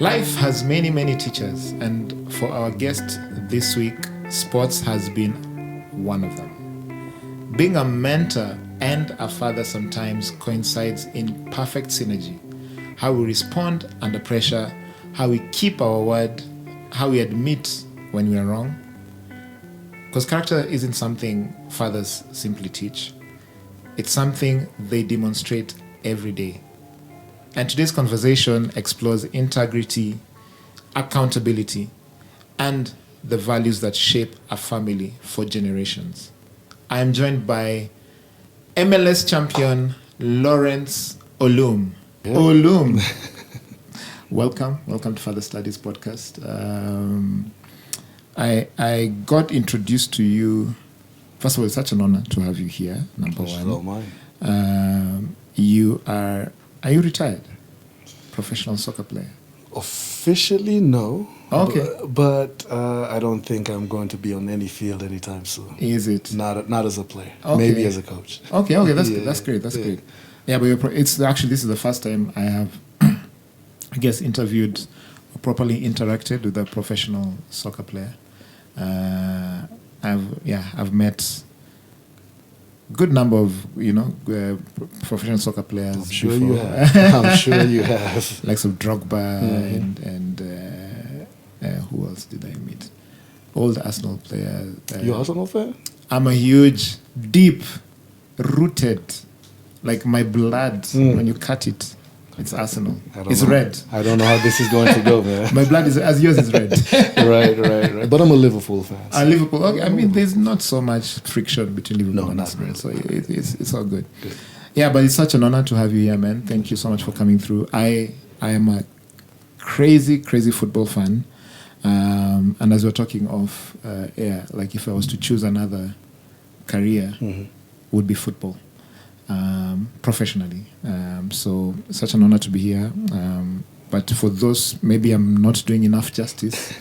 Life has many, many teachers, and for our guest this week, sports has been one of them. Being a mentor and a father sometimes coincides in perfect synergy. How we respond under pressure, how we keep our word, how we admit when we are wrong. Because character isn't something fathers simply teach. It's something they demonstrate every day. And today's conversation explores integrity, accountability, and the values that shape a family for generations. I am joined by MLS champion Lawrence Olum. Yeah. Olum. Welcome to Father Studies podcast. I got introduced to you. First of all, it's such an honor to have you here. Number one. Are you retired? Professional soccer player? Officially, no. Okay. But I don't think I'm going to be on any field anytime soon. Is it? Not as a player. Okay. Maybe as a coach. Okay, that's good. That's great. That's great. Yeah, but this is the first time I have, I guess, interviewed or properly interacted with a professional soccer player. I've met good number of professional soccer players. I'm sure before. you have. I'm sure you have. Likes of Drogba and who else did I meet? Old Arsenal players. You Arsenal fan? I'm a huge, deep rooted, like my blood. When you cut it, it's Arsenal. It's red. I don't know how this is going to go, man. My blood is as yours is red. Right. But I'm a Liverpool fan. So. Liverpool. Okay. I mean, there's not so much friction between Liverpool and not Arsenal, really. so it's all good. Yeah, but it's such an honor to have you here, man. Thank you so much for coming through. I am a crazy football fan, and as we're talking off air, like if I was to choose another career, would be football. Professionally. So such an honor to be here. But for those, maybe I'm not doing enough justice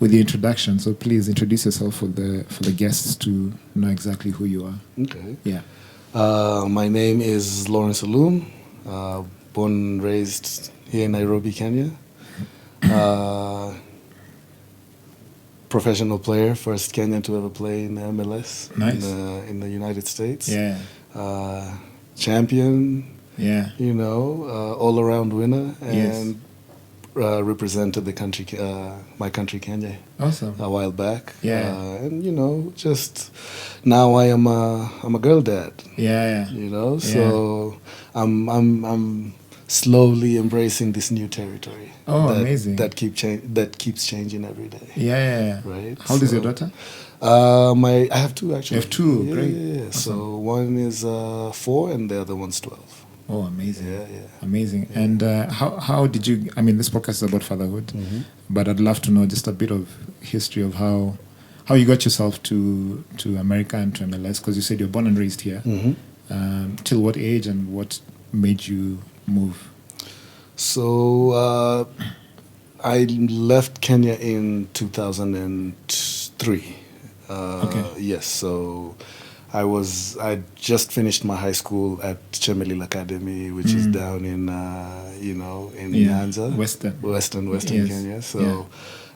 with the introduction. So please introduce yourself for the guests to know exactly who you are. Okay. Yeah. My name is Lawrence Olum. Born and raised here in Nairobi, Kenya. Professional player, first Kenyan to ever play in the MLS. Nice. In the United States. Yeah. Champion, Yeah. all-around winner, Yes. and represented the country, my country, Kenya, Awesome. a while back. Yeah. And just now I'm a girl dad. Yeah. So I'm slowly embracing this new territory. Oh, amazing. That keeps changing every day. Yeah. Right. How old is your daughter? I have two actually. You have two, Yeah, great. Yeah. Awesome. So one is 4 and the other one's 12. Oh, amazing. Yeah. Amazing. Yeah. And how did you, I mean, this podcast is about fatherhood, but I'd love to know just a bit of history of how you got yourself to America and to MLS, because you said you're born and raised here. Till what age and what made you move? So I left Kenya in 2003. Okay. Yes, so I just finished my high school at Chemelil Academy, which is down in Nyanza, Western Yes. Kenya. So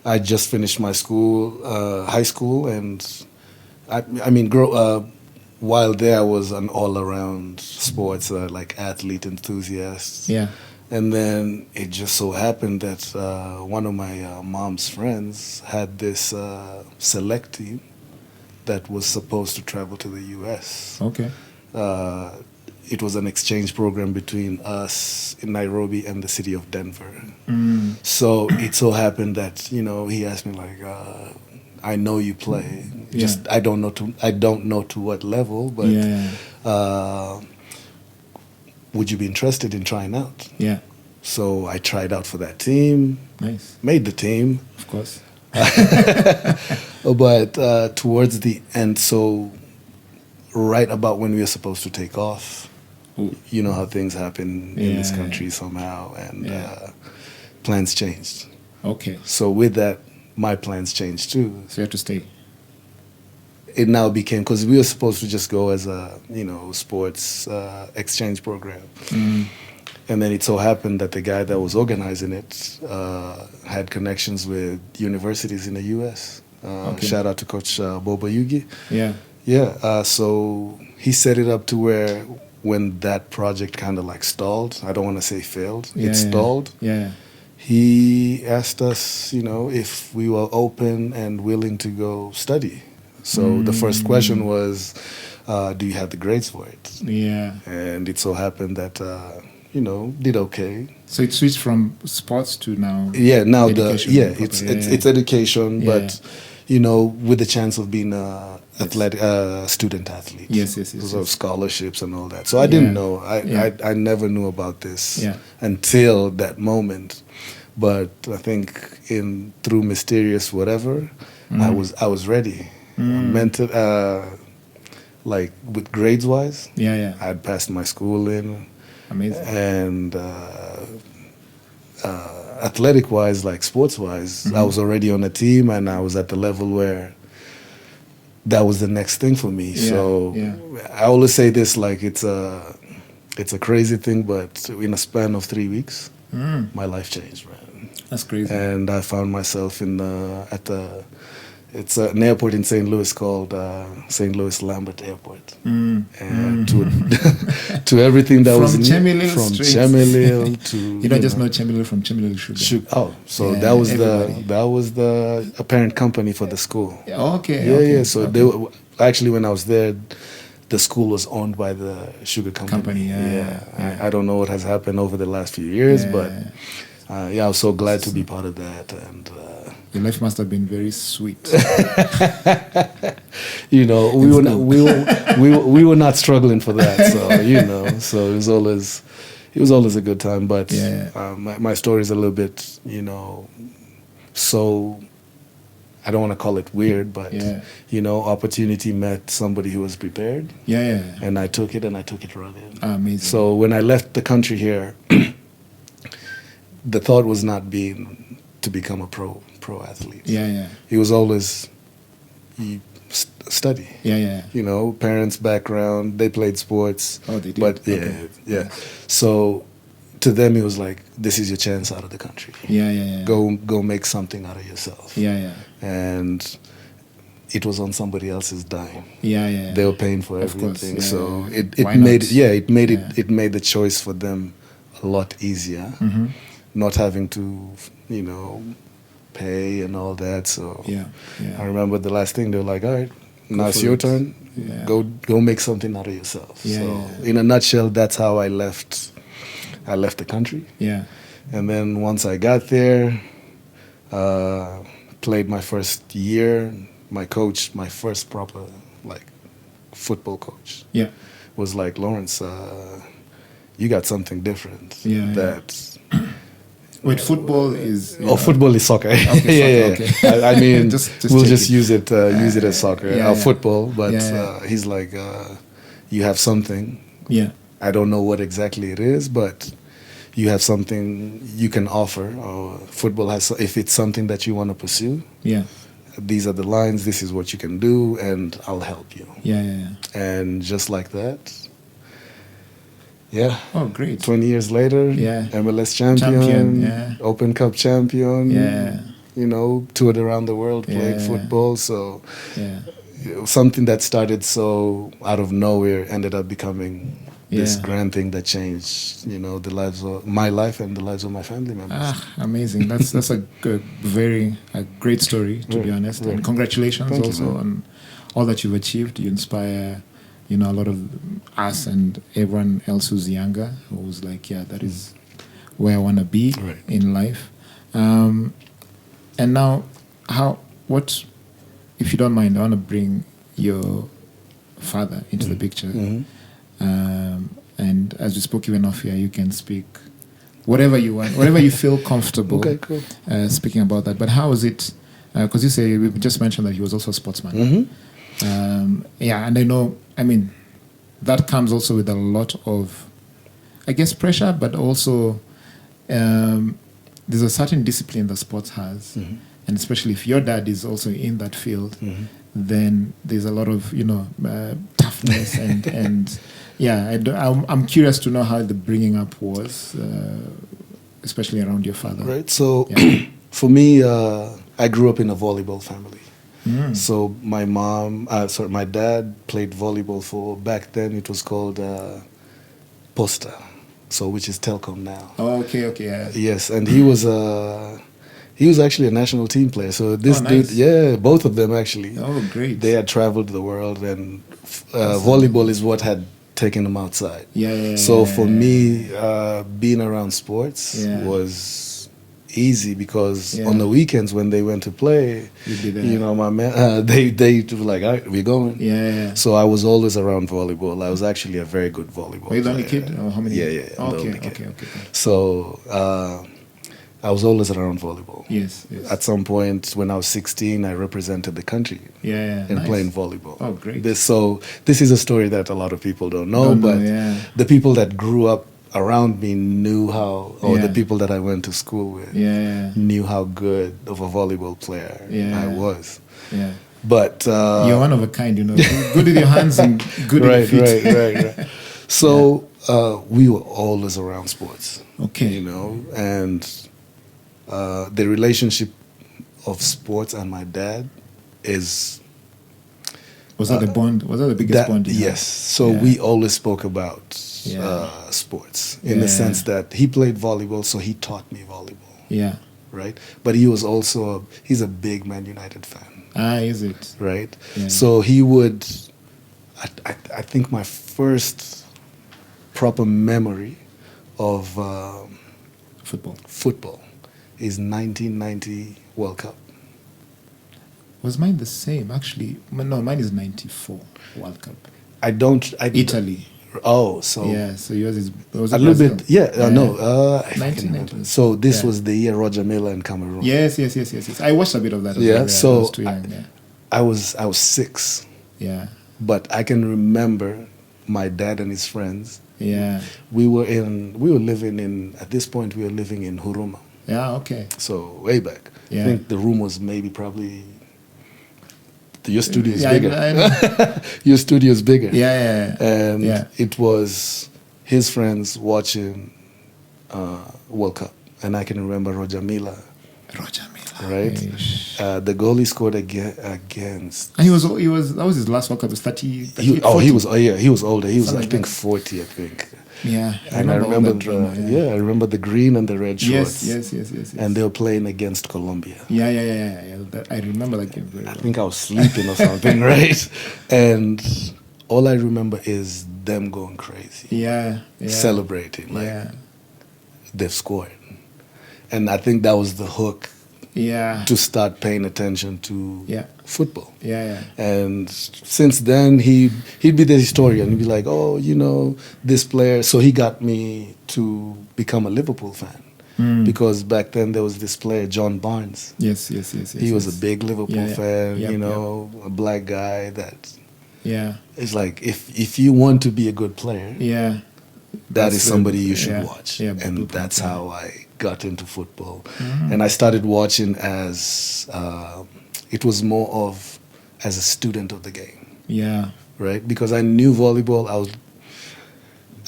I just finished my high school, and while there I was an all-around sports like athlete enthusiast. Yeah. And then it just so happened that one of my mom's friends had this select team that was supposed to travel to the U.S. Okay. It was an exchange program between us in Nairobi and the city of Denver. So it so happened that he asked me like, I know you play. Just I don't know to what level, but would you be interested in trying out? Yeah. So I tried out for that team. Nice. Made the team. Of course. But towards the end, so right about when we were supposed to take off, you know how things happen in this country somehow, and plans changed. Okay. So with that, my plans changed too. So you have to stay. It now became, because we were supposed to just go as a sports exchange program. And then it so happened that the guy that was organizing it had connections with universities in the U.S. Shout out to Coach Boba Yugi. Yeah. Yeah. So he set it up to where when that project kind of like stalled, I don't want to say failed, stalled. Yeah. He asked us, if we were open and willing to go study. So the first question was, do you have the grades for it? Yeah. And it so happened that, did okay. So it switched from sports to now. Yeah, now education. It's education, but with the chance of being a student athlete. Yes. So scholarships and all that. So I didn't know. I never knew about this until that moment. But I think through mysterious whatever, I was ready. Mental, like with grades wise. Yeah. I had passed my schooling. Amazing. And athletic wise, like sports wise, I was already on a team, and I was at the level where that was the next thing for me. So I always say this, like it's a crazy thing, but in a span of 3 weeks, my life changed, man. That's crazy. And I found myself it's an airport in St. Louis called St. Louis Lambert Airport. And to everything that was new, from Chemilil to you don't just know Chemilil from Chemilil Sugar. That was the apparent company for the school. Okay. So they were, actually, when I was there, the school was owned by the sugar company. I don't know what has happened over the last few years, but I was so glad to be part of that. And your life must have been very sweet. we were not struggling for that. So so it was always a good time. But my story is a little bit, so I don't want to call it weird, but opportunity met somebody who was prepared. And I took it, and I took it running. Amazing. So when I left the country here, the thought was not to become a pro athlete. It was always study. Parents' background, they played sports. Oh, they did. But so to them, it was like, this is your chance out of the country. Go make something out of yourself. And it was on somebody else's dime. They were paying for everything. So it made the choice for them a lot easier. Not having to, pay and all that. So I remember the last thing, they were like, all right, now it's your turn. Go make something out of yourself. In a nutshell, that's how I left the country. And then once I got there, played my first year, my first proper football coach was like, Lawrence, you got something different. Wait, football is... football is soccer. Okay. I mean, we'll just use it as soccer. Football, but he's like, you have something. I don't know what exactly it is, but you have something you can offer. Or football has, if it's something that you want to pursue, these are the lines, this is what you can do, and I'll help you. And just like that, oh, great. 20 years later, MLS champion, Open Cup champion, toured around the world, played football. So something that started so out of nowhere ended up becoming this grand thing that changed, the lives of my life and the lives of my family members. Amazing. That's a great story, to be honest. And congratulations on all that you've achieved. You inspire a lot of us and everyone else who's younger, who's like, that is where I want to be in life. And now, if you don't mind, I want to bring your father into the picture. And as we spoke even off here, you can speak whatever you want, whatever you feel comfortable speaking about that. But how is it, because you say, we just mentioned that he was also a sportsman. And I know, that comes also with a lot of, I guess, pressure, but also there's a certain discipline that sports has. And especially if your dad is also in that field, then there's a lot of, toughness yes, and yeah, I'm curious to know how the bringing up was, especially around your father. Right. So Yeah. for me, I grew up in a volleyball family. Mm. So my dad played volleyball for, back then it was called Posta, so which is Telcom now. Oh, okay, yeah. Yes, and he was actually a national team player. So this nice. dude, yeah, both of them actually. Oh, great. They had traveled the world, and volleyball is what had taken them outside. Yeah. So for me, being around sports Yeah. was easy because Yeah. on the weekends when they went to play, You'd be there. you know, my man, they were like, all right, we're going. Yeah. So I was always around volleyball. I was actually a very good volleyball Were you the only player. kid? Or how many? Yeah. I'm the only kid. Okay. So I was always around volleyball. Yes. At some point when I was 16, I represented the country Yeah. in Nice. playing volleyball. Oh, great. This is a story that a lot of people don't know, but yeah. the people that grew up around me knew how, or Yeah. the people that I went to school with Yeah. knew how good of a volleyball player I was. Yeah. But You're one of a kind, you know. Good with your hands and good with your feet. right. So we were always around sports. Okay. You know, and the relationship of sports and my dad is Was that the bond? Was that the biggest bond? You had? yes. So Yeah. we always spoke about Yeah. sports in the Yeah. sense that he played volleyball, so he taught me volleyball, Yeah. right? But he was also he's a big Man United fan, Is it? right? Yeah. So he would. I think my first proper memory of football is 1990 World Cup. Was mine the same? Actually, no, mine is 94 World Cup. Italy. Oh, so yeah, so yours is was a it little Brazil? bit. Yeah, no. I can 1990. remember. So this Yeah. was the year Roger Miller and Cameroon. Yes. I watched a bit of that. As well, So I was too young. I was 6, Yeah. but I can remember my dad and his friends. Yeah. We were living in, at this point we were living in Huruma. Yeah. Okay. So way back. Yeah. I think the room was maybe probably your studio is Yeah, bigger. I know. Your studio is bigger. Yeah. And Yeah. it was his friends watching World Cup, and I can remember Roger Miller, right? The goal he scored against. And he was that was his last World Cup. It was 30. 40. He was older. He was Something I like think that. 40, I think. Yeah. And I all remember that drama, I remember the green and the red shorts. Yes. And they were playing against Colombia. Yeah. I remember that game very I well. think I was sleeping or something, right? And all I remember is them going crazy. Yeah. Celebrating like Yeah. they've scored. And I think that was the hook Yeah. to start paying attention to football. Yeah. And since then, he'd be the historian. He'd be like, oh, you know, this player. So he got me to become a Liverpool fan. Because back then there was this player, John Barnes. Yes. He was a big Liverpool fan, Yep, you know, a black guy that Yeah. it's like, if you want to be a good player, Yeah. that is That's somebody the- you should yeah, watch. yeah, And blueprint, that's yeah. how I got into football. And I started watching as, it was more of as a student of the game, Yeah. right? Because I knew volleyball.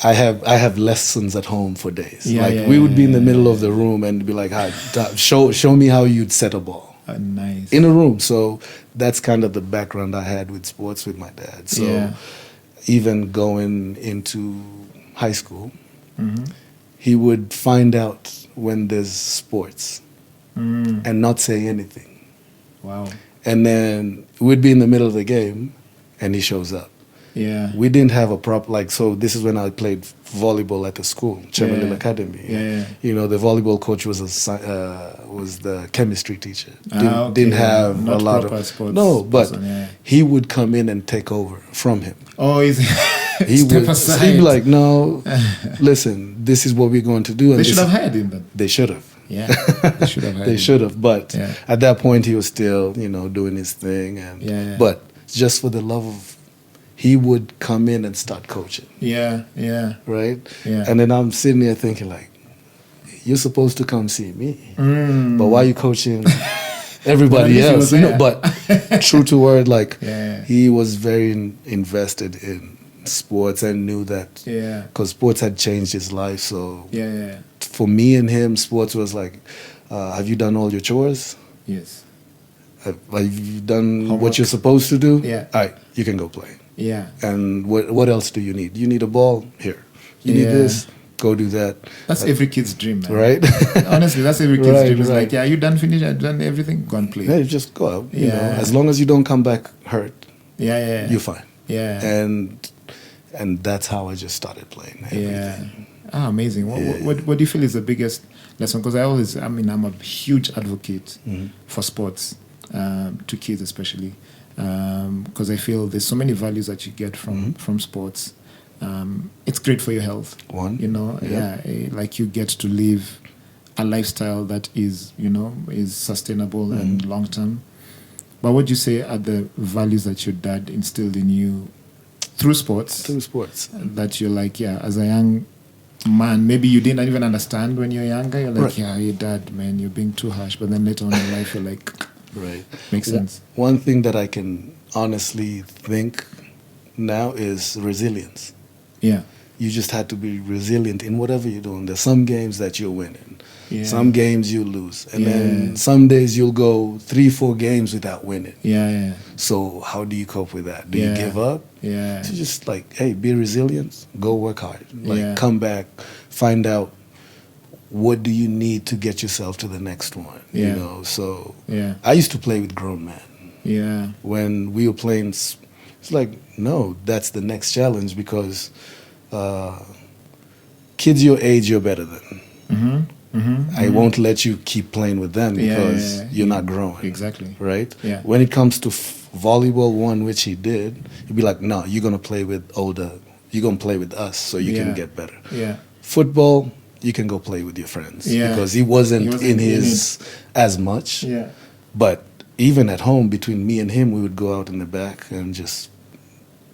I have lessons at home for days. We would be in the middle of the room and be like, "Hi, show me how you'd set a ball." Nice. In a room. So that's kind of the background I had with sports with my dad. So even going into high school, he would find out when there's sports and not say anything. Wow. And then we'd be in the middle of the game and he shows up. Yeah. We didn't have a so this is when I played volleyball at the school, Chemelil Academy. Yeah. You know, the volleyball coach was was the chemistry teacher. Okay. Didn't have Not a lot proper of sports no, but person, he would come in and take over from him. Oh, is He step would aside. he'd be like, "No, listen, this is what we're going to do." And They this should have hired him then. They should have. Yeah. They should have hired They him. should have, but Yeah. at that point he was still, you know, doing his thing, and but just for the love of, he would come in and start coaching, Yeah. right? Yeah. And then I'm sitting there thinking like, you're supposed to come see me, Mm. but why are you coaching? everybody But at else, least he was but true to word, like Yeah. he was very invested in sports and knew that Yeah. because sports had changed his life. So Yeah. for me and him, sports was like, have you done all your chores? Yes. Have you done Homework. what you're supposed to do? Yeah. All right, you can go play. Yeah. And what else do you need? You need a ball? Here. You need Yeah. this? Go do that. That's every kid's dream, man. Right? Honestly, that's every kid's Right, dream. It's right. like, yeah, you done finished? I've done everything. Go and play. Yeah, you just go out. You know, Yeah. as long as you don't come back hurt, Yeah. you're fine. Yeah. And that's how I just started playing. Yeah. everything. Ah, amazing. What do you feel is the biggest lesson? Because I'm a huge advocate for sports, to kids especially, because I feel there's so many values that you get from sports. It's great for your health. Like you get to live a lifestyle that is sustainable and long term. But what do you say are the values that your dad instilled in you through sports? Through sports. That you're like, as a young man, maybe you didn't even understand when you're younger. You're like, Right. hey, dad, man, you're being too harsh. But then later on in life, you're like, Right. makes sense. One thing that I can honestly think now is resilience. Yeah. You just had to be resilient in whatever you're doing. There's some games that you're winning. Yeah. Some games you lose. And Yeah. then some days you'll go 3-4 games without winning. Yeah. So how do you cope with that? Do Yeah. you give up? Yeah. So just like, hey, be resilient, go work hard. Like Yeah. come back, find out what do you need to get yourself to the next one. Yeah. You know, so Yeah. I used to play with grown men. Yeah. When we were playing, it's like, no, that's the next challenge because kids your age you're better than. I won't let you keep playing with them because you're not growing. Exactly. Right? Yeah. When it comes to volleyball one, which he did, he'd be like, no, you're going to play with older, you're going to play with us so you can get better. Yeah. Football, you can go play with your friends. Yeah. Because he wasn't in in his as much. Yeah. But even at home, between me and him, we would go out in the back and just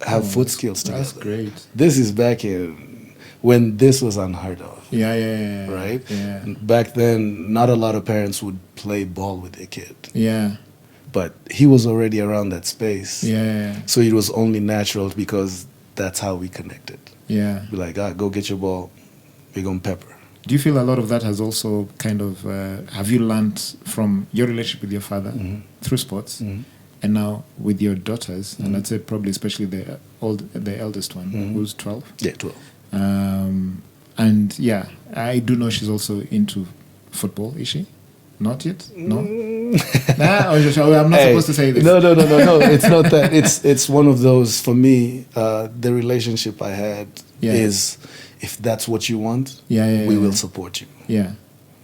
have foot skills together. That's great. This is back in when this was unheard of. Yeah. Right? Yeah. Back then, not a lot of parents would play ball with their kid. Yeah. But he was already around that space. Yeah. So it was only natural because that's how we connected. Yeah. Be like, go get your ball. We're going to pepper. Do you feel a lot of that has also kind of, have you learned from your relationship with your father through sports and now with your daughters, and I'd say probably especially the eldest one, who's 12? Yeah, 12. And yeah, I do know she's also into football, is she? Not yet? No? I'm not supposed to say this. No. It's not that. It's one of those, for me, the relationship I had is, if that's what you want, we will support you. Yeah.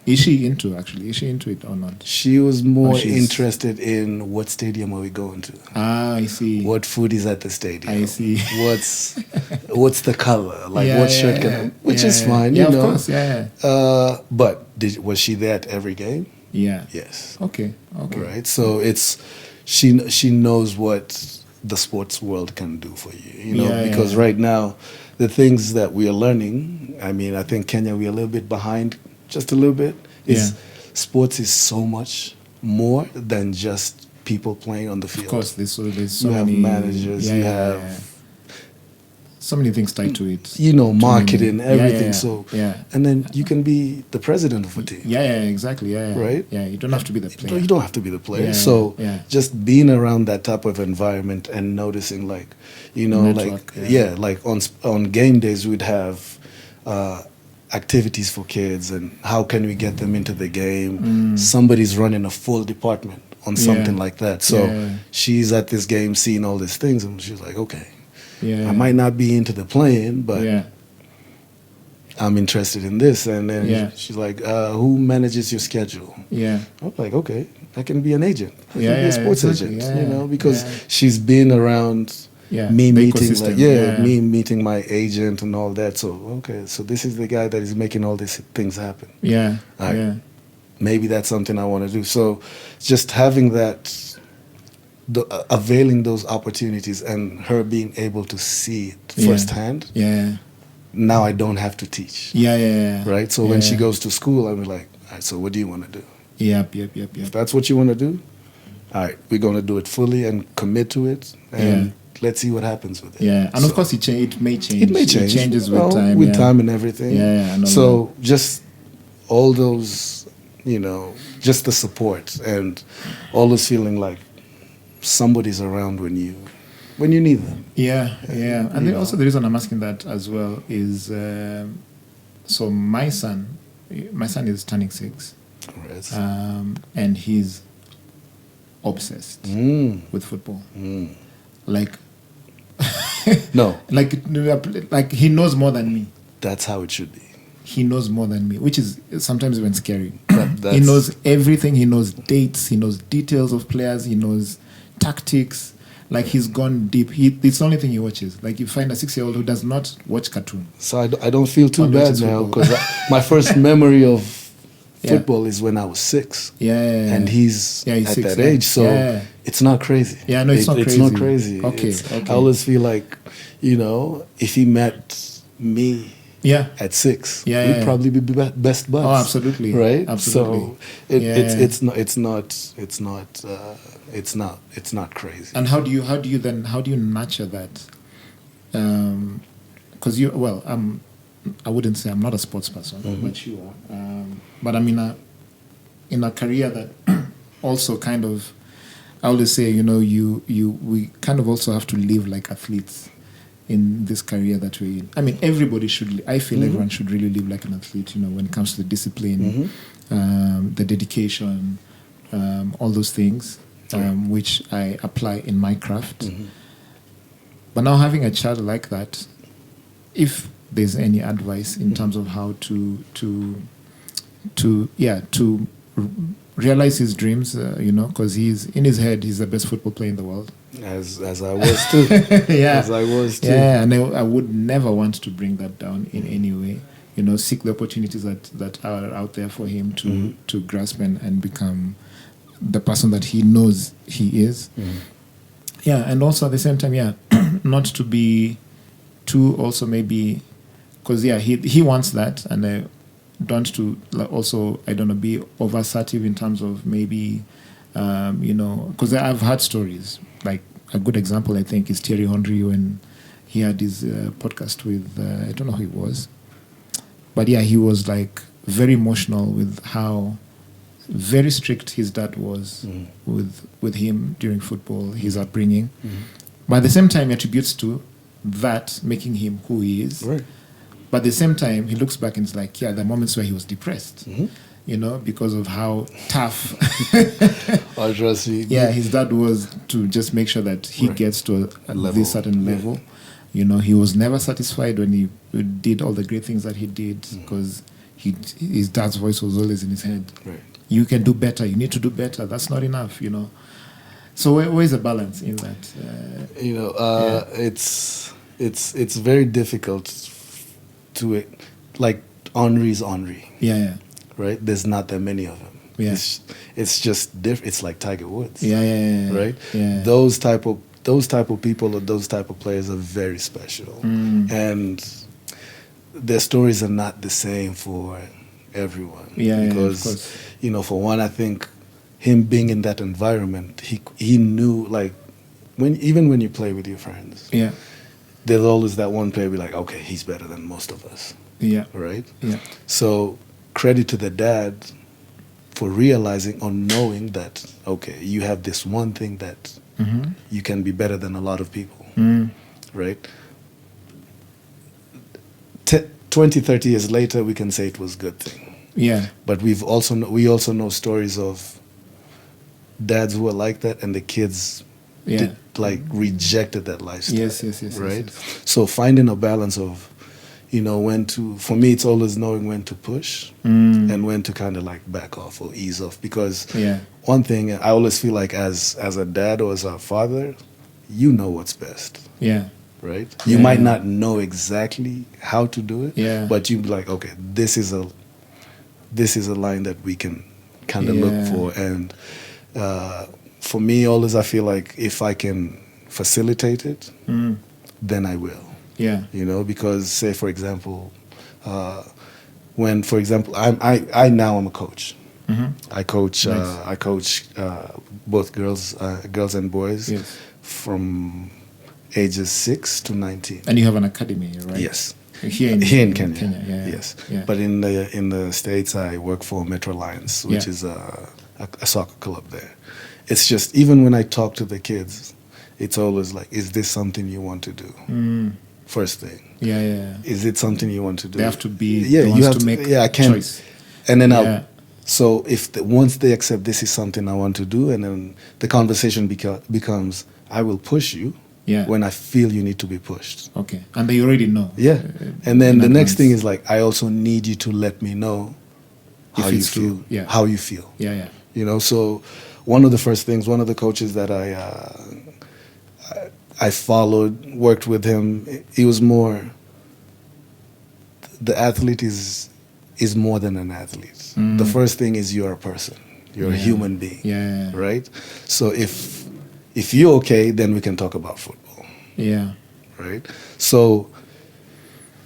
Is she into it or not? She was more interested in what stadium are we going to. Ah, I see. What food is at the stadium. I see. What's the color? Like what shirt can I, which is fine, yeah, you know. of course, yeah. But was she there at every game? Yeah. Yes. Okay. Right. So she knows what the sports world can do for you. You know, because right now the things that we are learning, I mean, I think Kenya we're a little bit behind, just a little bit. Sports is so much more than just people playing on the field. Of course, there's so you many have managers, you have so many things tied to it. You know, marketing, everything. So and then And you can be the president of a team. Yeah, exactly. Yeah. Right? Yeah, you don't have to be the player. You don't have to be the player. Yeah, so yeah. just being around that type of environment and noticing, like, you know, Network, like on game days we'd have activities for kids and how can we get them into the game. Somebody's running a full department on something like that. So she's at this game seeing all these things and she's like, okay, I might not be into the playing, but I'm interested in this. And then she's like, who manages your schedule? Yeah. I'm like, okay, I can be an agent. I can be Yeah, a sports exactly. agent, you know, because she's been around me the meeting, ecosystem. me meeting my agent and all that. So, okay, so this is the guy that is making all these things happen. Yeah. Maybe that's something I want to do. So just having that, availing those opportunities and her being able to see it firsthand. Yeah. Now I don't have to teach. Yeah. Right? So when she goes to school, I'm like, all right, so what do you want to do? Yep. If that's what you want to do, all right, we're going to do it fully and commit to it, and let's see what happens with it. Yeah, and of course it may change. It may change. It changes with time. With time and everything. Yeah, I know. So just all those, just the support and always feeling like somebody's around when you need them. Yeah. And then also the reason I'm asking that as well is, so my son is turning 6, Right. and he's obsessed with football. Like, No, like he knows more than me. that's how it should be. He knows more than me, which is sometimes even scary. That's, He knows everything. He knows dates. He knows details of players. He knows tactics. Like, he's gone deep. It's the only thing he watches. Like, you find a 6-year-old who does not watch cartoon. So I don't feel too Only bad watches now, football. because my first memory of Yeah. football is when I was 6. Yeah. And he's at 6, that yeah. age, so Yeah. it's not crazy. Yeah, no, it's not It's not crazy. crazy. Okay, I always feel like, if he met me Yeah. at 6, Yeah, we'd yeah. probably be best buds. Oh, absolutely. Right? Absolutely. So it's not crazy. And how do you nurture that? Because I wouldn't say I'm not a sports person, but you are. But I'm in a career that also kind of, I always say, we kind of also have to live like athletes in this career that we're in. I mean, everybody should. I feel everyone should really live like an athlete. When it comes to the discipline, the dedication, all those things, which I apply in my craft. But now having a child like that, if there's any advice in terms of how to realize his dreams, because he's in his head, he's the best football player in the world. As I was too. Yeah. As I was too. Yeah, and I would never want to bring that down in any way. Seek the opportunities that are out there for him to grasp and become the person that he knows he is. Yeah, and also at the same time, not to be too also maybe, because he wants that, and I don't to also, I don't know, be over assertive in terms of maybe, because I've heard stories. Like, a good example, I think, is Thierry Henry when he had his podcast with, I don't know who he was, but he was like very emotional with how very strict his dad was with him during football, his upbringing. But at the same time, he attributes to that making him who he is. Right. But at the same time, he looks back and it's like, the moments where he was depressed, because of how tough his dad was to just make sure that he gets to this certain level. He was never satisfied when he did all the great things that he did, because his dad's voice was always in his head. Right. You can do better. You need to do better. That's not enough, So where's the balance in that? It's very difficult to, like, Henry's Henry. Yeah. Right? There's not that many of them. Yeah. It's just different. It's like Tiger Woods. Yeah. Right? Yeah. Those type of people or those type of players are very special. And their stories are not the same for everyone. Because, of course. For one, I think him being in that environment, he knew, like, even when you play with your friends, there's always that one player be like, okay, he's better than most of us. Yeah. Right? Yeah. So credit to the dad for realizing or knowing that, okay, you have this one thing that you can be better than a lot of people. Right? 20, 30 years later, we can say it was a good thing. Yeah. But we also know stories of dads who are like that, and the kids rejected that lifestyle. Yes. Right? Yes. So finding a balance of, when to, for me, it's always knowing when to push and when to kind of like back off or ease off. Because one thing, I always feel like as a dad or as a father, you know what's best. Yeah. Right? You might not know exactly how to do it, but you'd be like, okay, this is a line that we can kind of look for. And for me, always I feel like if I can facilitate it, then I will. Yeah. Because say, for example, when, for example, I now I'm a coach, I coach. Nice. I coach both girls and boys Yes. from ages 6 to 19. And you have an academy, right? Yes. Here in Kenya. Yeah. Yes. Yeah. But in the States, I work for Metro Lions, which Yeah. is a soccer club there. It's just, even when I talk to the kids, it's always like, is this something you want to do? First thing. Yeah. Is it something you want to do? They have to be Yeah, the you ones have to to make Yeah, I can't. choice. And then Yeah. so if once they accept this is something I want to do, and then the conversation becomes, I will push you Yeah. when I feel you need to be pushed. Okay. And they already know. Yeah. And then in the next advance. thing is like, I also need you to let me know If how you it's feel. true. Yeah. How you feel. Yeah. You know, so one of the first things, one of the coaches that I followed, worked with him, he was more, the athlete is more than an athlete. The first thing is you're a person. You're a human being. Yeah. Right? So if you're okay, then we can talk about football. Yeah. Right? So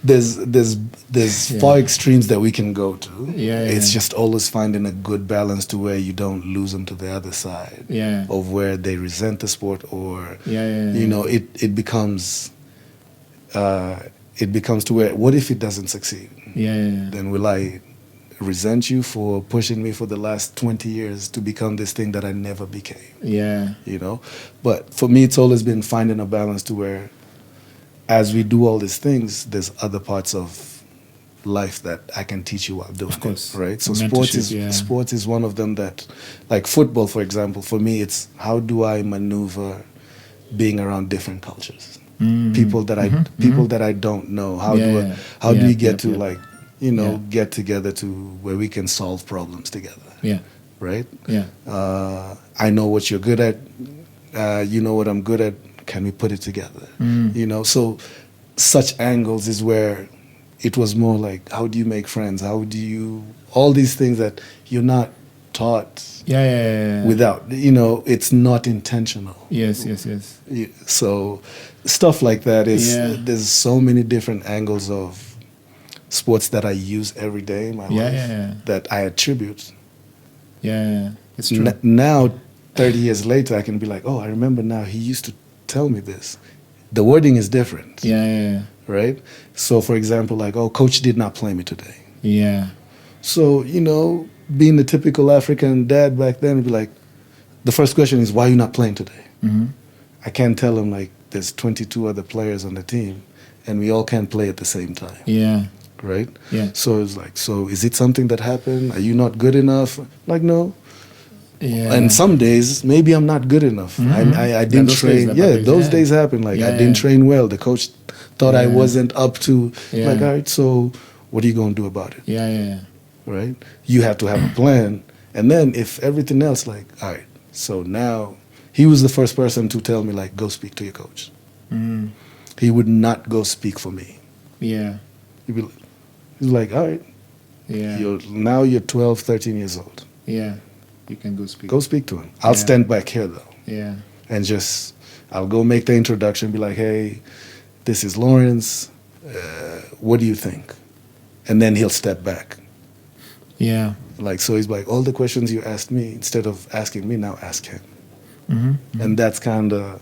there's far extremes that we can go to. Yeah. It's just always finding a good balance to where you don't lose them to the other side. Yeah. Of where they resent the sport, or Yeah. you know, it becomes to where, what if it doesn't succeed? Yeah. Then will I resent you for pushing me for the last 20 years to become this thing that I never became? Yeah. You know? But for me, it's always been finding a balance to where, as we do all these things, there's other parts of life that I can teach you while doing Of course. it, right? So Mentorship, sports is one of them that, like football, for example, for me, it's how do I maneuver being around different cultures, people that I don't know. How do we get to like, you know, get together to where we can solve problems together? Yeah. Right? Yeah. I know what you're good at. You know what I'm good at. Can we put it together? You know, so such angles is where it was more like, how do you make friends? How do you, all these things that you're not taught without, you know, it's not intentional. Yes. So stuff like that is, there's so many different angles of sports that I use every day in my life that I attribute. Yeah, it's true. Now, 30 years later, I can be like, oh, I remember now, he used to tell me this. The wording is different. Yeah. Right? So, for example, like, oh, coach did not play me today. Yeah. So, you know, being the typical African dad back then, it'd be like, the first question is, why are you not playing today? I can't tell him, like, there's 22 other players on the team, and we all can't play at the same time. Yeah. Right? Yeah. So it's like, so is it something that happened? Are you not good enough? Like, no. Yeah. And some days, maybe I'm not good enough. I didn't train. Those days happen. Like, I didn't train well. The coach thought I wasn't up to, like, all right, so what are you going to do about it? Yeah. Right? You have to have a plan. And then if everything else, like, all right, so now, he was the first person to tell me, like, go speak to your coach. He would not go speak for me. Yeah. He'd be like, all right, now you're 12, 13 years old. Yeah. You can go speak. Go speak to him. I'll stand back here, though. Yeah. And I'll go make the introduction, be like, hey, this is Lawrence. What do you think? And then he'll step back. Yeah. Like, so he's like, all the questions you asked me, instead of asking me, now ask him. And that's kind of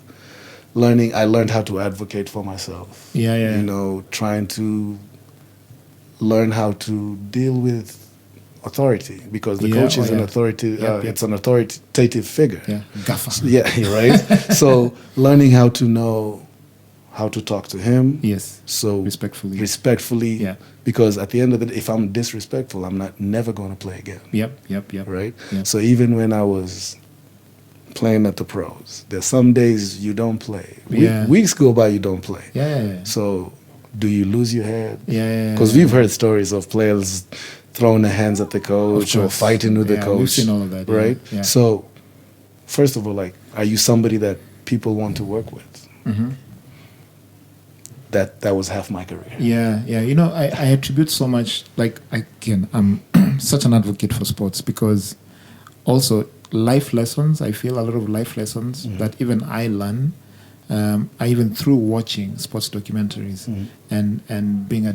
learning. I learned how to advocate for myself. Yeah. You know, trying to learn how to deal with authority, because the coach is an authority. It's an authoritative figure. Yeah, gaffer. Yeah, right. So learning how to know how to talk to him. Yes. So respectfully. Yeah. Because at the end of the day, if I'm disrespectful, I'm never going to play again. Yep. Right. Yep. So even when I was playing at the pros, there's some days you don't play. Weeks go by, you don't play. Yeah. So do you lose your head? Yeah. Because we've heard stories of players throwing their hands at the coach or fighting with the coach. We've seen all of that. Right? Yeah. So, first of all, like, are you somebody that people want to work with? That was half my career. Yeah. You know, I attribute so much, like, again, I'm such an advocate for sports, because also life lessons, I feel a lot of life lessons that even I learn, I even through watching sports documentaries and being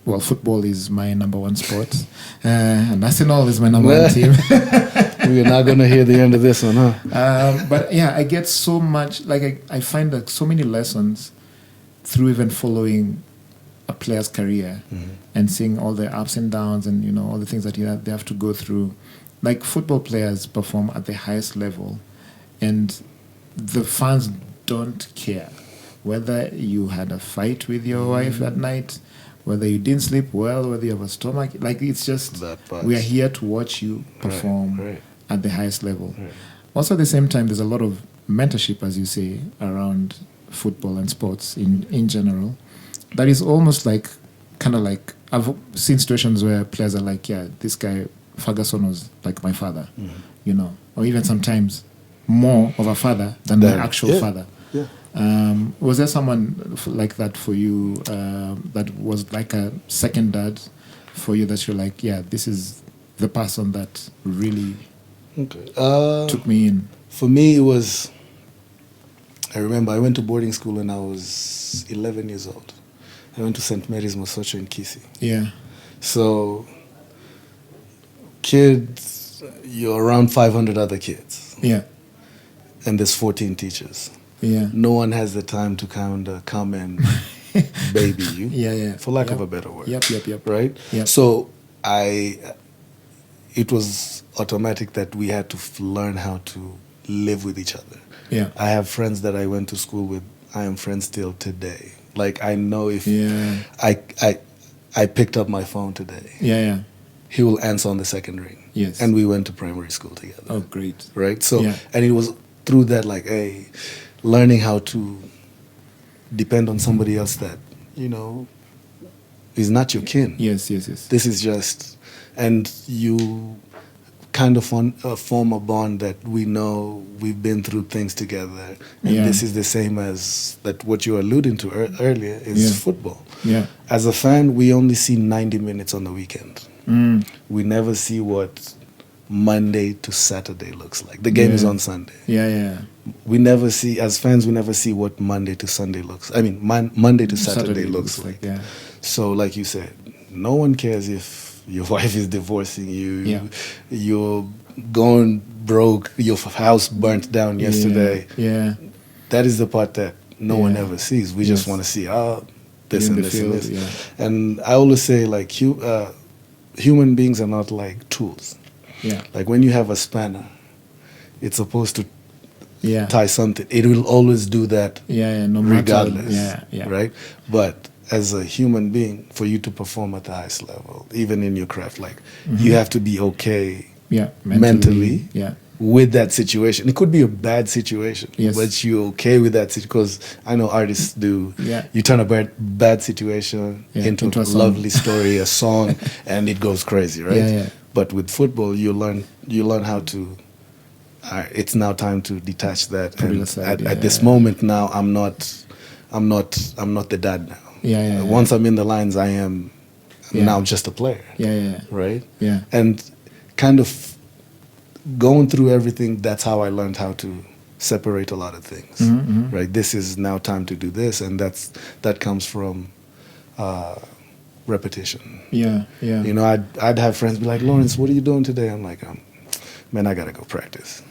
well, football is my number one sport. National is my number one team. We're not going to hear the end of this one, huh? But yeah, I get so much, like I find that so many lessons through even following a player's career and seeing all the ups and downs and, you know, all the things that they have to go through. Like football players perform at the highest level and the fans don't care whether you had a fight with your wife at night, whether you didn't sleep well, whether you have a stomach. Like, it's just, we are here to watch you perform at the highest level. Right. Also, at the same time, there's a lot of mentorship, as you say, around football and sports in general. That is almost like, kind of like, I've seen situations where players are like, yeah, this guy, Ferguson, was like my father, you know, or even sometimes more of a father than my actual father. Yeah. Was there someone like that for you that was like a second dad for you that you're like, yeah, this is the person that really took me in? For me, it was, I remember I went to boarding school when I was 11 years old. I went to St. Mary's Mosocho in Kisii. Yeah. So, kids, you're around 500 other kids. Yeah. And there's 14 teachers. Yeah. No one has the time to kind of come and baby you. Yeah. For lack of a better word. Yep. Right? Yep. So it was automatic that we had to learn how to live with each other. Yeah. I have friends that I went to school with. I am friends still today. Like, I know if I picked up my phone today. Yeah. He will answer on the second ring. Yes. And we went to primary school together. Oh, great. Right? So, and it was through that, like, learning how to depend on somebody else that, you know, is not your kin. Yes. This is just, and you kind of form a bond that we know we've been through things together. And this is the same as that what you were alluding to earlier is football. Yeah. As a fan, we only see 90 minutes on the weekend. We never see what Monday to Saturday looks like. The game is on Sunday. Yeah. We never see, as fans, we never see what Monday to Sunday looks. I mean, Monday to Saturday looks like. Yeah. So, like you said, no one cares if your wife is divorcing you. You're going broke. Your house burnt down yesterday. Yeah. That is the part that no one ever sees. We just want to see this and this and this. Yeah. And I always say, like, human beings are not like tools. Yeah. Like, when you have a spanner, it's supposed to tie something. It will always do that. No regardless. Yeah. Right? But as a human being, for you to perform at the highest level, even in your craft, like, you have to be okay mentally with that situation. It could be a bad situation, but you're okay with that situation, because I know artists do. You turn a bad situation into a lovely story, a song, and it goes crazy, right? But with football, you learn how to. It's now time to detach that. And at this moment now, I'm not the dad now. Once I'm in the lines, I am now just a player. Right? And kind of going through everything, that's how I learned how to separate a lot of things. Right? This is now time to do this, and that comes from repetition. You know, I'd have friends be like, Lawrence, what are you doing today? I'm like, man, I gotta go practice.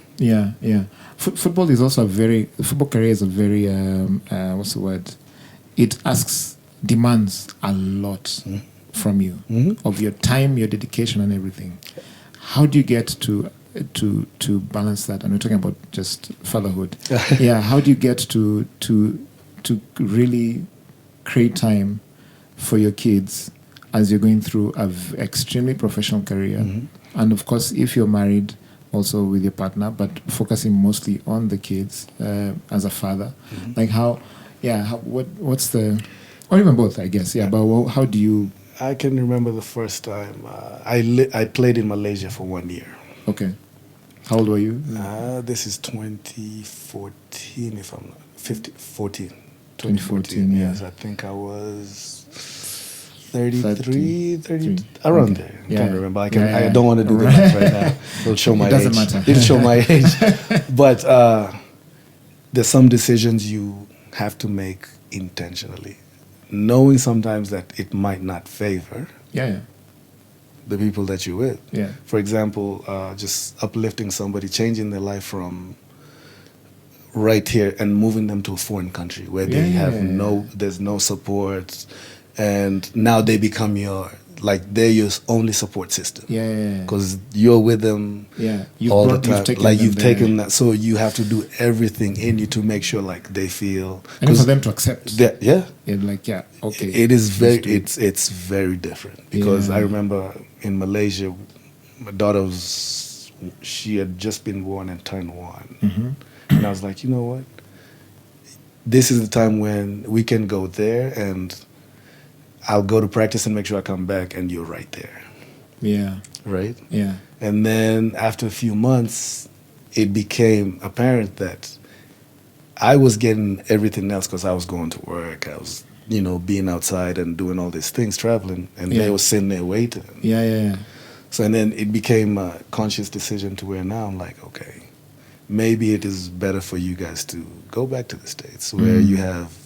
Football is also football career is a very what's the word? It demands a lot from you, of your time, your dedication, and everything. How do you get to balance that? And we're talking about just fatherhood. How do you get to really create time for your kids as you're going through an extremely professional career? And of course, if you're married, also with your partner, but focusing mostly on the kids as a father. Like what's the, or even both, I guess. But how do you? I can remember the first time I played in Malaysia for 1 year. Okay. How old were you? This is 2014, if I'm not 14. 2014, yes. I think I was 33, around there. I can't remember. I don't want to do the math right now. It'll show my age. It doesn't matter. It'll show my age. But there's some decisions you have to make intentionally. knowing sometimes that it might not favor Yeah. the people that you're with. Yeah. For example, just uplifting somebody, changing their life from right here and moving them to a foreign country where they have there's no support, and now they become they're your only support system. Yeah. Because you're with them all the time. You've taken that, so you have to do everything in you to make sure they feel, and for them to accept. Okay. It is it's very different, because I remember in Malaysia, my daughter she had just been born and turned 1. Mm-hmm. And I was like, you know what? This is the time when we can go there, and I'll go to practice and make sure I come back and you're right there. Yeah. Right? Yeah. And then after a few months, it became apparent that I was getting everything else because I was going to work. I was, being outside and doing all these things, traveling, and they were sitting there waiting. Yeah. So, and then it became a conscious decision to where now I'm like, okay, maybe it is better for you guys to go back to the States where you have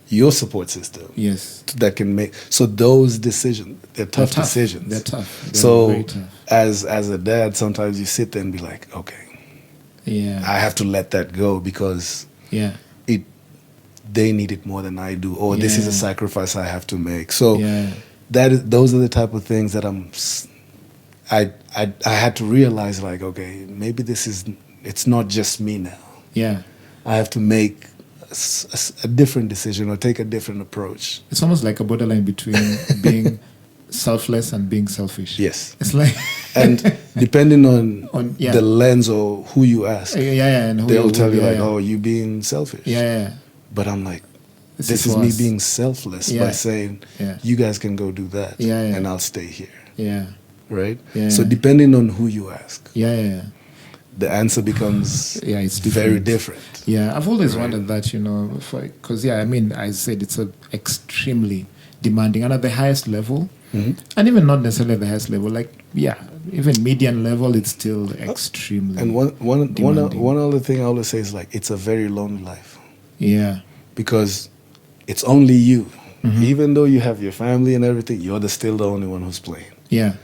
your support system. Yes. That can make, so those decisions, they're tough decisions. They're tough. So very tough. as a dad, sometimes you sit there and be like, okay, I have to let that go because they need it more than I do, or this is a sacrifice I have to make. So those are the type of things that I had to realize, okay, maybe it's not just me now. Yeah. I have to make a different decision or take a different approach. It's almost like a borderline between being selfless and being selfish. Yes. It's like and depending on the lens or who you ask, and they'll tell you oh, you being selfish. Yeah. But I'm like, this is me being selfless by saying, you guys can go do that, and I'll stay here. Yeah. Right? Yeah. So depending on who you ask, the answer becomes it's very different. Yeah, I've always wondered that, because, I said it's extremely demanding, and at the highest level, and even not necessarily at the highest level, even median level, it's still extremely And one other thing I always say is, it's a very lonely life. Yeah. Because it's only you. Even though you have your family and everything, you're still the only one who's playing. Yeah.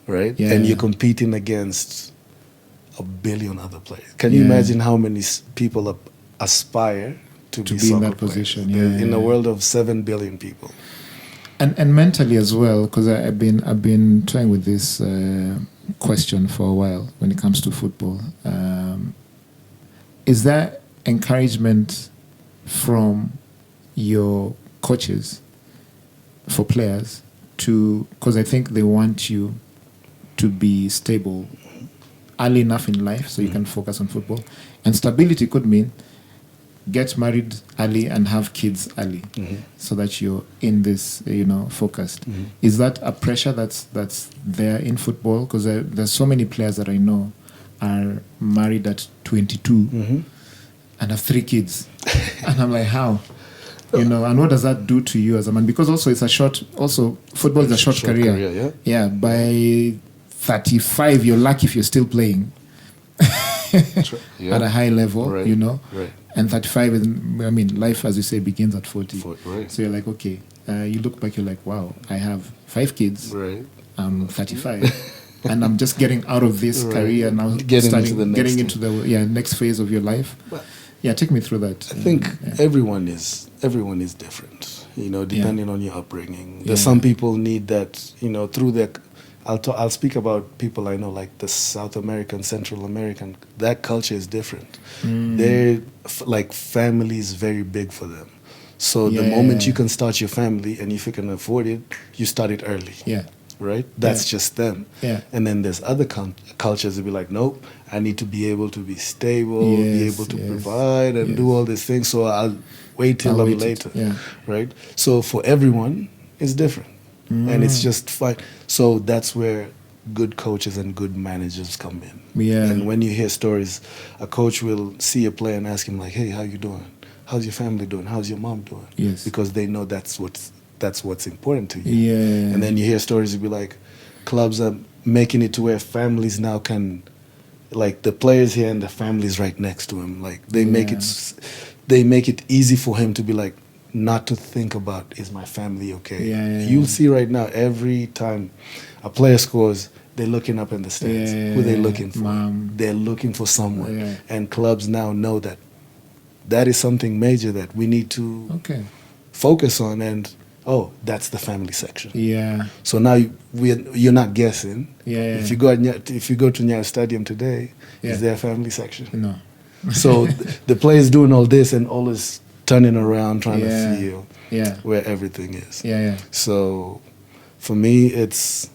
Right? And you're competing against a billion other players. Can you imagine how many people aspire to be in that position? In a world of 7 billion people. And mentally as well, because I've been trying with this question for a while when it comes to football. Is there encouragement from your coaches for players because I think they want you to be stable early enough in life so you can focus on football. And stability could mean get married early and have kids early so that you're in this, focused. Is that a pressure that's there in football? Because there's so many players that I know are married at 22 and have 3 kids. And I'm like, how? And what does that do to you as a man? Because also football is a short career. By 35, you're lucky if you're still playing at a high level, right. Right. And 35 is, life, as you say, begins at 40. Right. So you're like, okay, you look back, you're like, wow, I have 5 kids. Right. I'm 35. And I'm just getting out of this career now, getting into the next phase of your life. But take me through that. I think everyone is different, depending on your upbringing. There's some people need that, through their. I'll speak about people I know, like the South American, Central American. That culture is different. They're family is very big for them. So the moment you can start your family, and if you can afford it, you start it early. Yeah. Right? That's just them. Yeah. And then there's other cultures that be like, nope, I need to be able to be stable, be able to provide and do all these things. So I'll wait till I'm later. Right? So for everyone, it's different. And it's just fine. So that's where good coaches and good managers come in. Yeah. And when you hear stories, a coach will see a player and ask him like, hey, how you doing? How's your family doing? How's your mom doing? Yes. Because they know that's what's important to you. Yeah. And then you hear stories, you'll be like, clubs are making it to where families now can, like the players here and the families right next to him, like they make it easy for him to be like, not to think about, is my family okay? Yeah. You'll see right now, every time a player scores, they're looking up in the stands. Who they looking for? Mom. They're looking for someone. Yeah. And clubs now know that that is something major that we need to Okay. focus on. And, oh, that's the family section. Yeah. So now you're not guessing. Yeah. If you go to Nyayo Stadium today, is there a family section? No. So the players doing all this and always turning around, trying to feel where everything is. Yeah. So for me, it's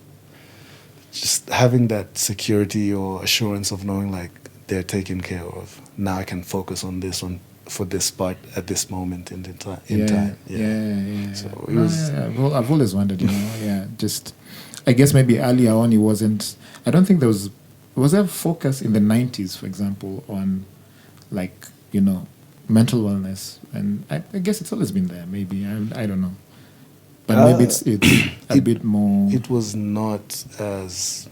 just having that security or assurance of knowing like they're taken care of. Now I can focus on this one for this part at this moment in time. Yeah. So it was. Well, I've always wondered, just I guess maybe earlier on it wasn't. I don't think there was there focus in the 90s, for example, on like mental wellness, and I guess it's always been there. Maybe I don't know, but maybe it's a bit more. It was not as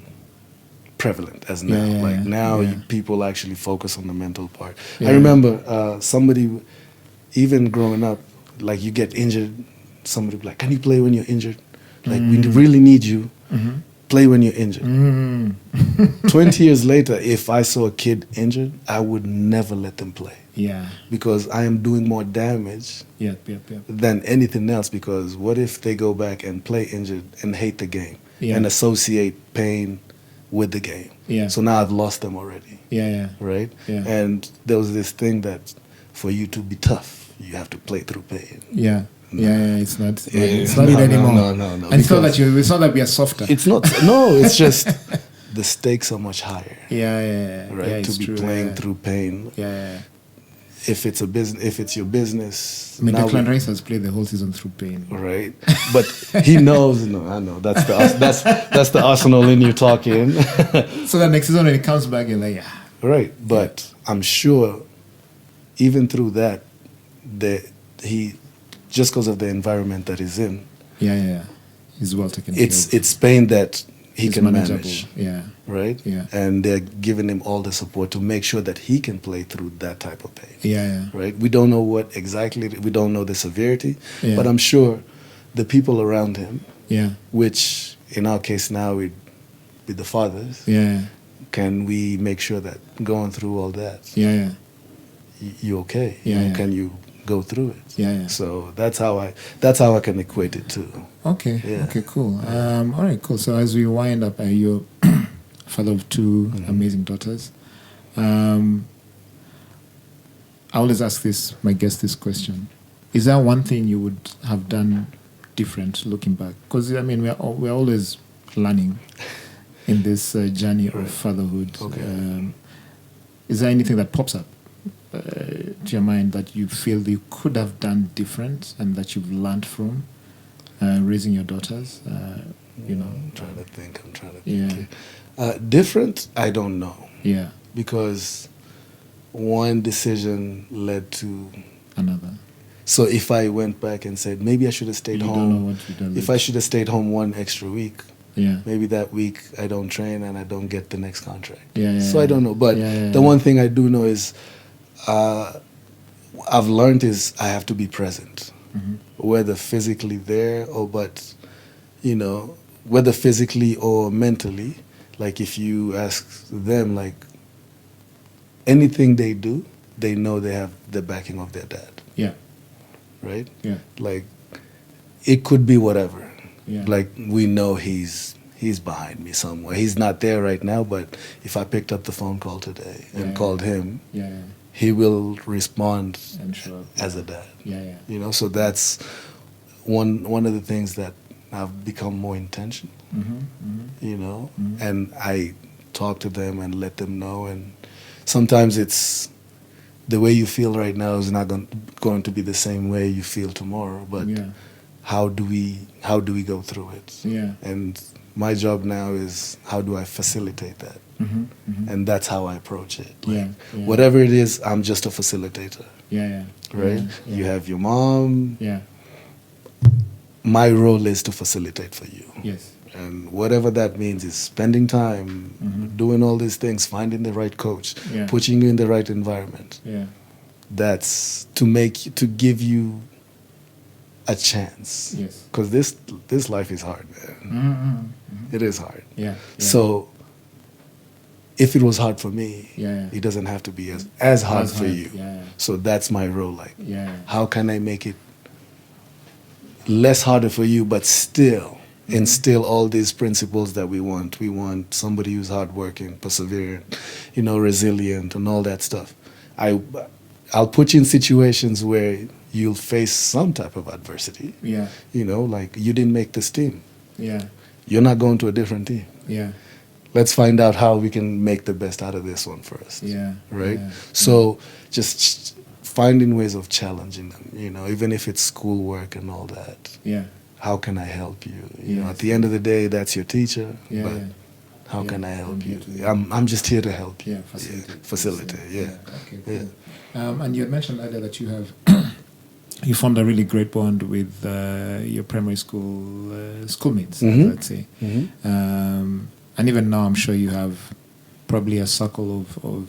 prevalent as now. Now people actually focus on the mental part. I remember somebody, even growing up, like you get injured, somebody would be like, "Can you play when you're injured? Like we really need you. Play when you're injured." 20 years later, if I saw a kid injured, I would never let them play. Yeah. Because I am doing more damage than anything else. Because what if they go back and play injured and hate the game and associate pain with the game? Yeah. So now I've lost them already. Yeah. Right? Yeah. And there was this thing that for you to be tough, you have to play through pain. Yeah. Yeah, it's not it anymore. No. And it's not that we are softer. It's not. No, it's just the stakes are much higher. Yeah. Right, Yeah, to be true, playing through pain. Yeah. If it's a business, if it's your business. I mean, Declan Rice has played the whole season through pain. Right, but he knows. No, I know that's the Arsenal in you talking. So that next season when he comes back, you're like, Right, but I'm sure, even through that, he. Just because of the environment that he's in. Yeah. He's well taken care of. It's pain that he can manageable. manage. Yeah. Right? Yeah. And they're giving him all the support to make sure that he can play through that type of pain. Yeah. Right? We don't know what exactly, we don't know the severity, but I'm sure the people around him, which in our case now with the fathers, can we make sure that going through all that, you're okay? Can you go through it? Yeah. So that's how I can equate it to. Okay. Yeah. Okay. Cool. All right. Cool. So as we wind up, you're father of two amazing daughters. I always ask my guests this question: is there one thing you would have done different looking back? Because I mean, we're always learning in this journey of fatherhood. Okay. Is there anything that pops up to your mind that you feel you could have done different and that you've learned from raising your daughters? I'm trying to think. Different? I don't know. Yeah. Because one decision led to another. So if I went back and said maybe I should have stayed home, don't know what you've done. If I should have stayed home one extra week, yeah, maybe that week I don't train and I don't get the next contract. So I don't know. But the one thing I do know is I've learned is I have to be present, whether physically there whether physically or mentally. Like if you ask them, like anything they do, they know they have the backing of their dad. Yeah. Right? Yeah. Like it could be whatever. Yeah. Like we know he's behind me somewhere. He's not there right now, but if I picked up the phone call today and called him, he will respond as a dad. Yeah. So that's one of the things that I've become more intentional. And I talk to them and let them know. And sometimes it's the way you feel right now is not going to be the same way you feel tomorrow. But how do we go through it? Yeah. And my job now is how do I facilitate that? And that's how I approach it. Like, whatever it is, I'm just a facilitator. Yeah. Right? Yeah. You have your mom. Yeah. My role is to facilitate for you. Yes. And whatever that means is spending time, doing all these things, finding the right coach, putting you in the right environment. Yeah. That's to give you a chance. Yes. Because this life is hard, man. It is hard. Yeah. So if it was hard for me, Yeah. it doesn't have to be as hard As for hard, you. yeah. So that's my role. Like, Yeah. how can I make it less harder for you, but still instill all these principles that we want? We want somebody who's hardworking, perseverant, resilient, and all that stuff. I'll put you in situations where you'll face some type of adversity. Yeah. Like you didn't make this team. Yeah. You're not going to a different team. Yeah. Let's find out how we can make the best out of this one first. Yeah. Right? Yeah. So just finding ways of challenging them, even if it's schoolwork and all that. Yeah. How can I help you? Yes. At the end of the day, that's your teacher. Yeah. But Yeah. how Yeah, can I help I'm you? here to- I'm just here to help you. Yeah, facilitate. Facilitate, yeah. Okay, Yeah. cool. And you had mentioned earlier that you have you formed a really great bond with your primary school schoolmates, Mhm. let's say. Mhm. And even now, I'm sure you have probably a circle of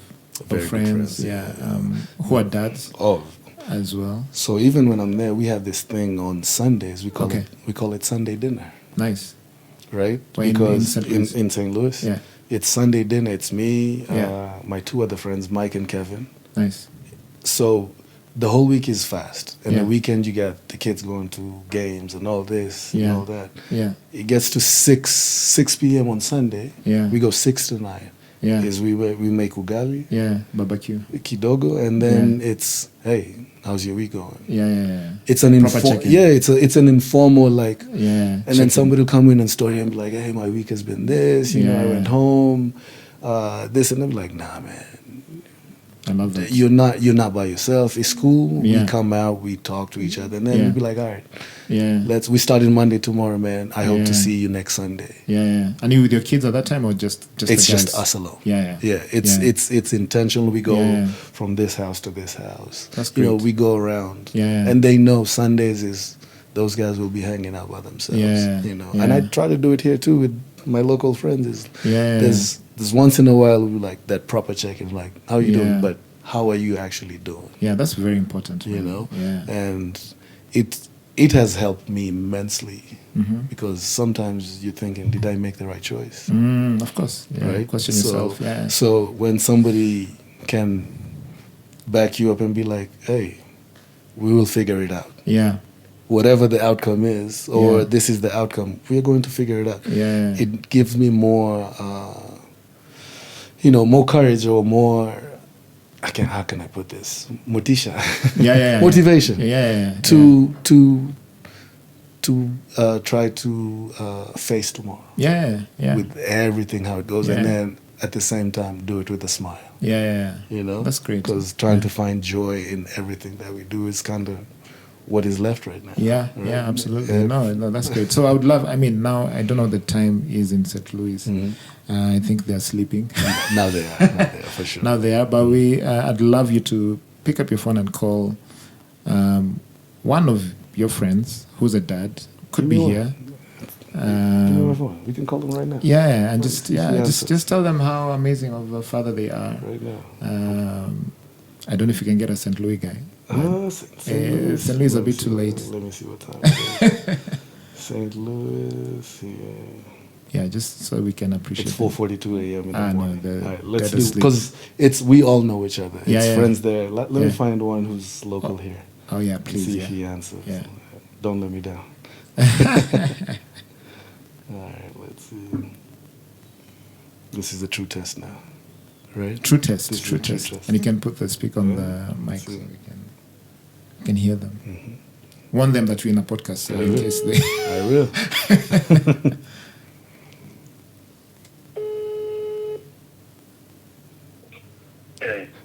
Very good friends, friends, yeah, yeah. who are dads Oh, as well. so even when I'm there, we have this thing on Sundays. We Okay. call it Sunday dinner, Nice. right? Where in Because St. Louis? in St. Louis, Yeah. it's Sunday dinner. It's me, Yeah. my two other friends, Mike and Kevin. Nice. So the whole week is fast, and Yeah. the weekend you got the kids going to games and all this Yeah. and all that. Yeah. It gets to 6 p.m. on Sunday. Yeah. We go 6 to 9. Yeah. Is we make ugali, Yeah. Barbecue. kidogo, and then it's, hey, how's your week going? Yeah. Yeah. It's an Proper check-in. it's an informal, like, Yeah. and then somebody will come in and story and be like, hey, my week has been this, I Yeah. went home, this, and I'm like, nah, man, I love that. you're not by yourself. It's cool. Yeah. We come out, we talk to each other, and then Yeah. we'll be like, all right, Yeah. we started Monday tomorrow, man. I hope to Yeah. see you next Sunday. Yeah. And you with your kids at that time, or just It's the just guys? us alone. Yeah. Yeah, it's intentional. We go Yeah. from this house to this house. That's great. We go around. Yeah. And they know Sundays is those guys will be hanging out by themselves. Yeah. And I Yeah. try to do it here too with my local friends. Yeah. There's once in a while we like that proper check-in, like, how you Yeah. doing? But how are you actually doing? Yeah, that's very important. You man. know? Yeah. And it has helped me immensely Mhm. because sometimes you're thinking, did I make the right choice? Of course. Yeah. Right? Question So- yourself. Yeah. So when somebody can back you up and be like, hey, we will figure it out. Yeah. Whatever the outcome is, or Yeah. this is the outcome, we're going to figure it out. Yeah. It gives me more, more courage or more, how can I put this? Motisha. Yeah. Motivation. Yeah. To try to face tomorrow Yeah. with everything how it goes, Yeah. and then at the same time do it with a smile. Yeah. That's great. because trying to find joy in everything that we do is kind of what is left right now. Yeah, right? yeah, absolutely. Yeah. No, that's great. So I would love. I mean, now I don't know the time is in St. Louis. Mhm. I think they're sleeping. Now they are for sure. Now they are, but I'd love you to pick up your phone and call one of your friends who's a dad. Could be Give me here. Give me my phone. We can call them right now. Yeah, and Yeah, just tell them how amazing of a father they are. Right now. I don't know if you can get a St. Louis guy. St. Louis is a bit too late. Let me see what time it is. St. Louis, yeah. Yeah, just so we can appreciate. It's 4:42 a.m. in the No, morning. they're- All right, let's they're do asleep. because we all know each other. Yeah, It's yeah. friends there. Let me Yeah. find one who's local here. Oh yeah, And please. see Yeah. if he answers. Yeah. Don't let me down. All right, let's see. This is a true test now, right? True test, This is true a true test. test. And you can put the speak on Yeah, the mic let's so see. we can hear them. Warn them that we're in a podcast, so in case they. I will.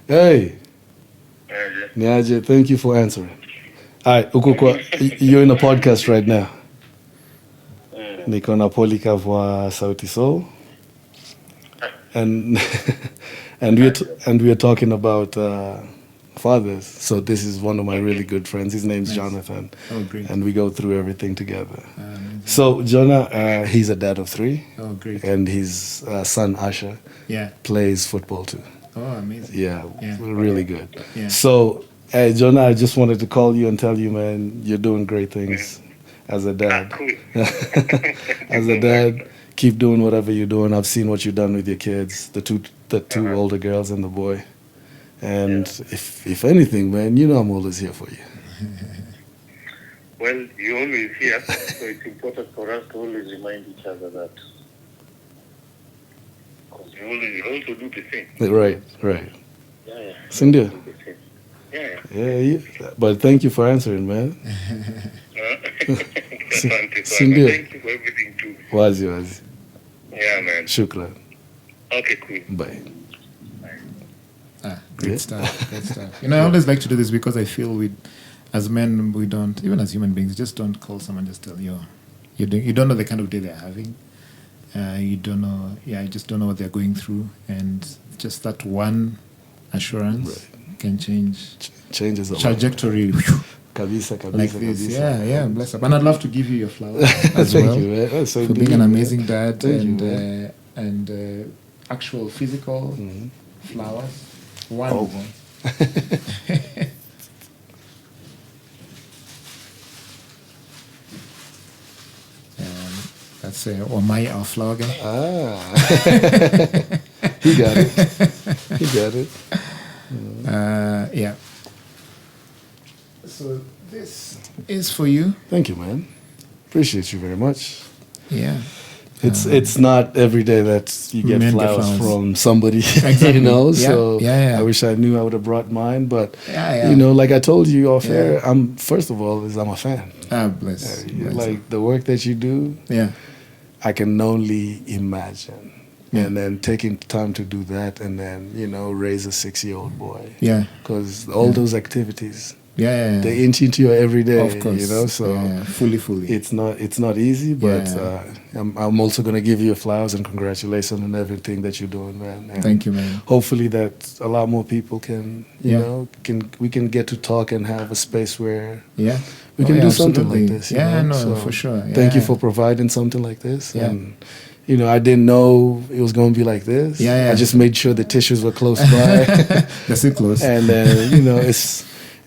Hey, Niaje, thank you for answering. All right, Ukukwa, you're in a podcast right now. Niko na Polika wa Sauti Sol. And and we are talking about fathers. So this is one of my really good friends. His name's Jonathan. Oh, great. And we go through everything together. So Jonah, he's a dad of 3. Oh, great. And his son Asha Yeah. plays football too. Oh, amazing. Yeah, Yeah. really good. Yeah. So Hey, Jonah, I just wanted to call you and tell you, man, you're doing great things as a dad. Cool. As a dad, keep doing whatever you're doing. I've seen what you've done with your kids, the two older girls and the boy. And if anything, man, you know I'm always here for you. Well, you're always here, so it's important for us to always remind each other that. Because you also do the same. Right. Yeah. Cindy. Do the same. Yeah. Yeah. But thank you for answering, man. Cindy. Thank you for everything too. Wazi. Yeah, man. Shukran. Okay, cool. Bye. Great stuff. I always like to do this because I feel as men, we don't, even as human beings, just don't call someone, just tell you don't know the kind of day they're having. You don't know, you just don't know what they're going through. And just that one assurance can Changes the trajectory. Kabisa, Like this. Yeah, bless up. And I'd love to give you your flowers as Thank well. you, man. For being an amazing dad Thank you, and actual physical flowers. One Oh. of them. That's Omai, our flower guy. He got it. Yeah. So this is for you. Thank you, man. Appreciate you very much. Yeah. It's not every day that you get Men get flowers flowers. from somebody, Exactly. you know. Yeah, So yeah. I wish I knew I would have brought mine, but Yeah. you know, like I told you off Yeah. air, I'm first of all I'm a fan. Bless. Bless. Like the work that you do, Yeah. I can only imagine. Yeah. And then taking time to do that, and then raise a 6-year-old boy. Yeah. Because all those activities, Yeah. they inch into you every day. Of course. So fully. it's not easy, but Yeah. I'm also gonna give you flowers and congratulations on everything that you're doing, man. And Thank you, man. hopefully that a lot more people can, Yeah. we can get to talk and have a space where Yeah. we can do something absolutely. like this. Yeah, no, So for sure. Thank you Yeah. for providing something like this. Yeah. And I didn't know it was going to be like this. Yeah. I just made sure the tissues were close by. They're still close. And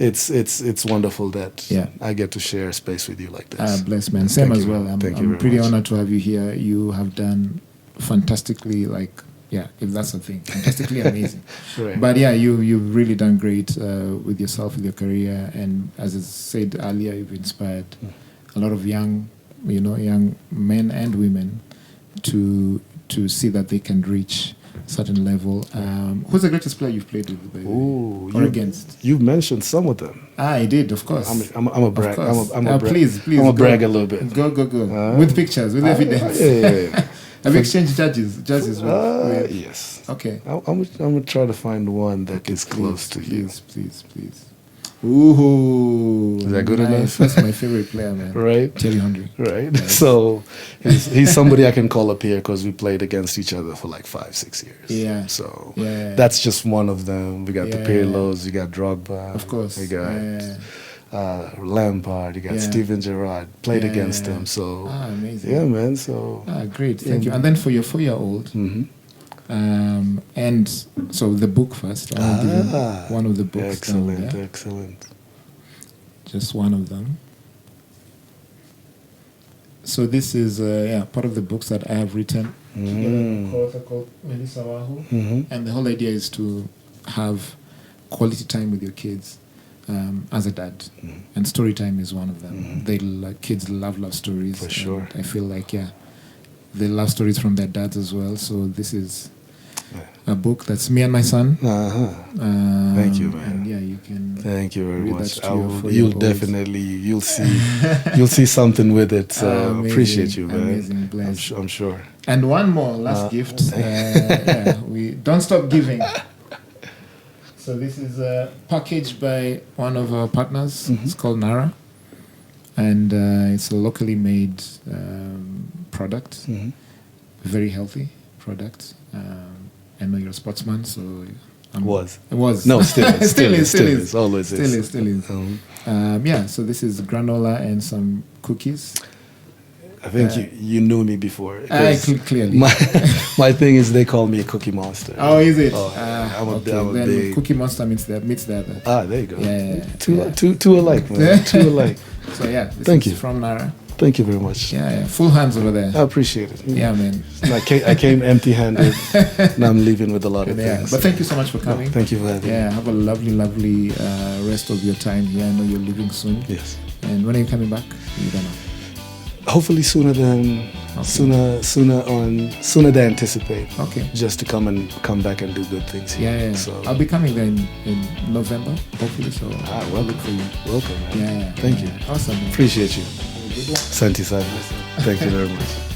it's wonderful that I get to share space with you like this. Bless, man. Same Thank as you. well. Thank you I'm very pretty much. honored to have you here. You have done fantastically, if that's a thing, fantastically amazing. Right. But you've really done great with yourself, with your career, and as I said earlier, you've inspired a lot of young men and women to see that they can reach a certain level. Who's the greatest player you've played with, by the way? Or against? You've mentioned some of them. I did, of course. I'm a brag. Of course. I'm a brag. Please, I'm a go. brag a little bit. Go. With pictures, with evidence. Yeah. Have you exchanged judges with? Yes. Okay. I'm gonna try to find one that is close to you. Please. Ooh. Is that good enough? That's my favorite player, man. Right. Thierry Henry. Right. So he's somebody I can call up here because we played against each other for like 5-6 years. Yeah. So Yeah. that's just one of them. We got the Yeah. Pirlos, we got Drogba. Of course. We got Lampard, you got Yeah. Steven Gerrard. Played Yeah. against them. So Amazing. yeah, man. So Great. Thank you. And then for your 4-year-old, and so the book first. I want to give you one of the books. Excellent. Just one of them. So this is part of the books that I have written together with co-author called Melissa Wahu. And the whole idea is to have quality time with your kids as a dad. And story time is one of them. Kids love stories. For sure. I feel like, they love stories from their dads as well. So this is a book that's me and my son. Thank you, man. And you can. Thank you very read much. that to your 4-year-olds. You'll see something with it. So Amazing, appreciate you, man. amazing, bless. I'm sure. And one more last gift. We don't stop giving. So this is packaged by one of our partners. It's called Nara, and it's a locally made product. Very healthy product. I know you're a sportsman, so it was No, still is. Still is. Always is. Still is. So this is granola and some cookies. I think you knew me before. Clearly. My thing is they call me a Cookie Monster. Oh, is it? I'm a then big... Cookie Monster meets the other. Ah, there you go. Yeah. Two alike, man. Two alike. So yeah, Thank you. From Nara. Thank you very much. Yeah, full hands over there. I appreciate it. Yeah, man. I came empty-handed, and I'm leaving with a lot of things. But thank you so much for coming. No, thank you for having me. Yeah, have a lovely rest of your time here. I know you're leaving soon. Yes. And when are you coming back? You don't know. Hopefully sooner than sooner than anticipate. Okay. Just to come back and do good things here. Yeah. So I'll be coming there in November, hopefully. So welcome for you. Welcome, man. Yeah. Thank you. Awesome. Man. Appreciate you. Santi Sadness. Thank you very much.